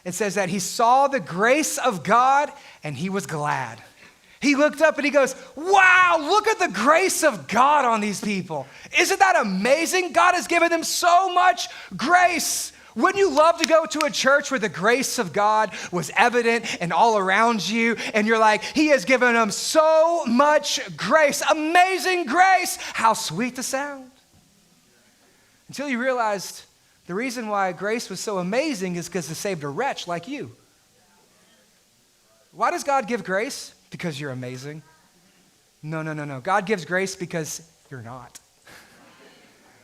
it says that he saw the grace of God and he was glad. He looked up and he goes, wow, look at the grace of God on these people. Isn't that amazing? God has given them so much grace. Wouldn't you love to go to a church where the grace of God was evident and all around you, and you're like, he has given them so much grace, amazing grace. How sweet the sound. Until you realized the reason why grace was so amazing is because it saved a wretch like you. Why does God give grace? Because you're amazing? No. God gives grace because you're not.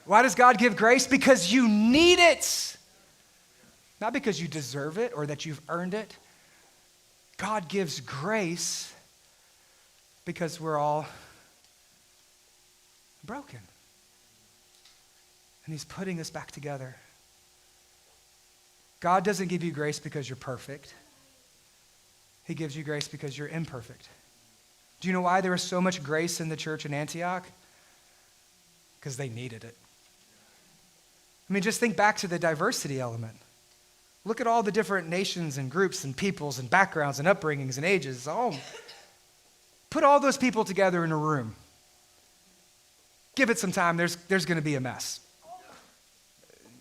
Why does God give grace? Because you need it. Not because you deserve it or that you've earned it. God gives grace because we're all broken. And he's putting us back together. God doesn't give you grace because you're perfect. He gives you grace because you're imperfect. Do you know why there was so much grace in the church in Antioch? Because they needed it. I mean, just think back to the diversity element. Look at all the different nations and groups and peoples and backgrounds and upbringings and ages. Put all those people together in a room. Give it some time, there's going to be a mess.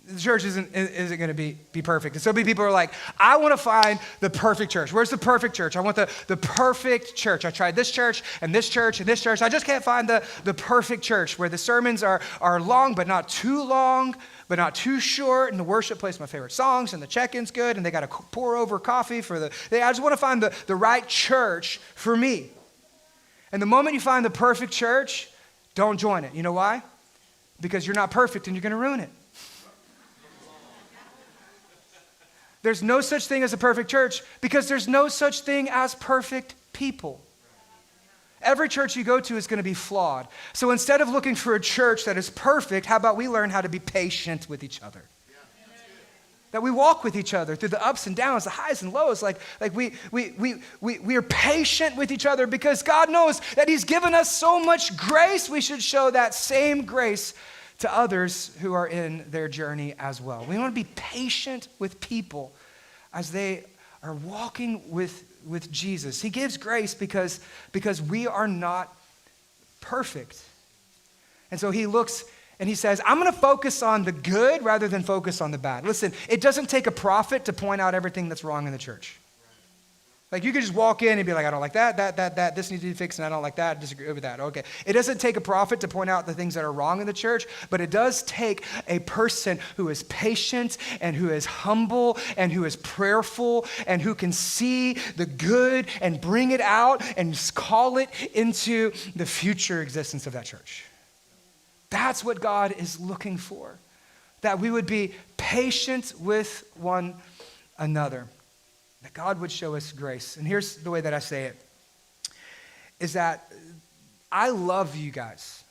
The church isn't going to be perfect. And so many people are like, I want to find the perfect church. Where's the perfect church? I want the perfect church. I tried this church and this church and this church. I just can't find the perfect church where the sermons are long, but not too long, but not too short. And the worship plays my favorite songs and the check-in's good. And they got to pour over coffee I just want to find the right church for me. And the moment you find the perfect church, don't join it. You know why? Because you're not perfect and you're going to ruin it. There's no such thing as a perfect church because there's no such thing as perfect people. Every church you go to is going to be flawed. So instead of looking for a church that is perfect, how about we learn how to be patient with each other? That we walk with each other through the ups and downs, the highs and lows. Like we are patient with each other because God knows that he's given us so much grace. We should show that same grace to others who are in their journey as well. We want to be patient with people as they are walking with Jesus. He gives grace because we are not perfect. And so he looks and he says, I'm going to focus on the good rather than focus on the bad. Listen, it doesn't take a prophet to point out everything that's wrong in the church. Like you could just walk in and be like, I don't like that, this needs to be fixed, and I don't like that, disagree with that. Okay. It doesn't take a prophet to point out the things that are wrong in the church, but it does take a person who is patient and who is humble and who is prayerful and who can see the good and bring it out and call it into the future existence of that church. That's what God is looking for, that we would be patient with one another. That God would show us grace. And here's the way that I say it, is that I love you guys.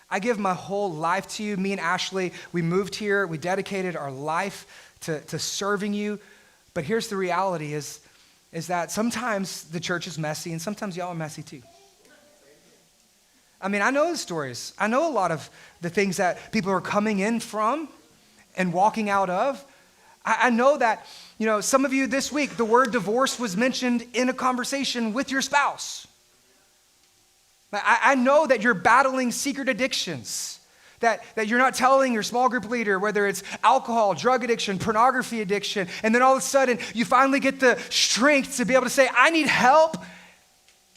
I give my whole life to you. Me and Ashley, we moved here. We dedicated our life to serving you. But here's the reality is that sometimes the church is messy and sometimes y'all are messy too. I mean, I know the stories. I know a lot of the things that people are coming in from and walking out of. I know that, some of you this week, the word divorce was mentioned in a conversation with your spouse. I know that you're battling secret addictions, that you're not telling your small group leader, whether it's alcohol, drug addiction, pornography addiction, and then all of a sudden you finally get the strength to be able to say, I need help.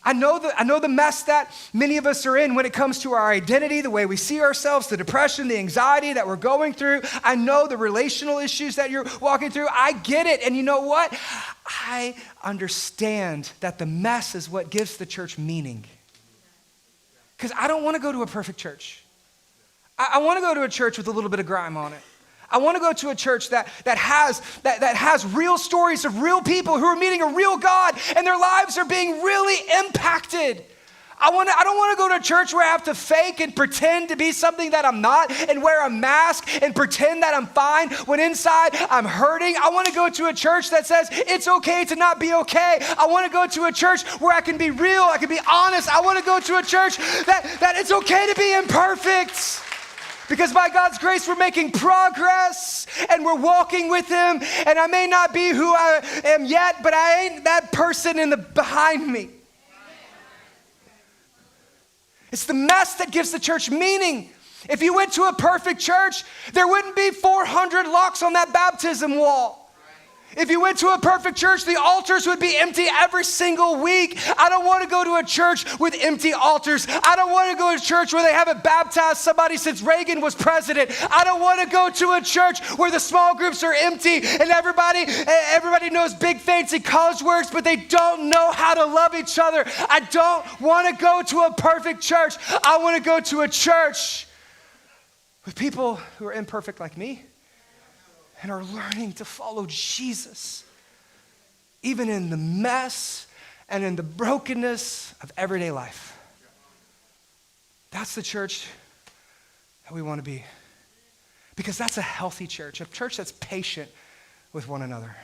I know the mess that many of us are in when it comes to our identity, the way we see ourselves, the depression, the anxiety that we're going through. I know the relational issues that you're walking through. I get it. And you know what? I understand that the mess is what gives the church meaning. Because I don't want to go to a perfect church. I want to go to a church with a little bit of grime on it. I want to go to a church that has real stories of real people who are meeting a real God and their lives are being really impacted. I don't want to go to a church where I have to fake and pretend to be something that I'm not and wear a mask and pretend that I'm fine when inside I'm hurting. I want to go to a church that says it's okay to not be okay. I want to go to a church where I can be real, I can be honest. I want to go to a church that it's okay to be imperfect. Because by God's grace, we're making progress and we're walking with him. And I may not be who I am yet, but I ain't that person behind me. It's the mess that gives the church meaning. If you went to a perfect church, there wouldn't be 400 locks on that baptism wall. If you went to a perfect church, the altars would be empty every single week. I don't want to go to a church with empty altars. I don't want to go to a church where they haven't baptized somebody since Reagan was president. I don't want to go to a church where the small groups are empty and everybody knows big fancy college words, but they don't know how to love each other. I don't want to go to a perfect church. I want to go to a church with people who are imperfect like me and are learning to follow Jesus, even in the mess and in the brokenness of everyday life. That's the church that we want to be. Because that's a healthy church, a church that's patient with one another.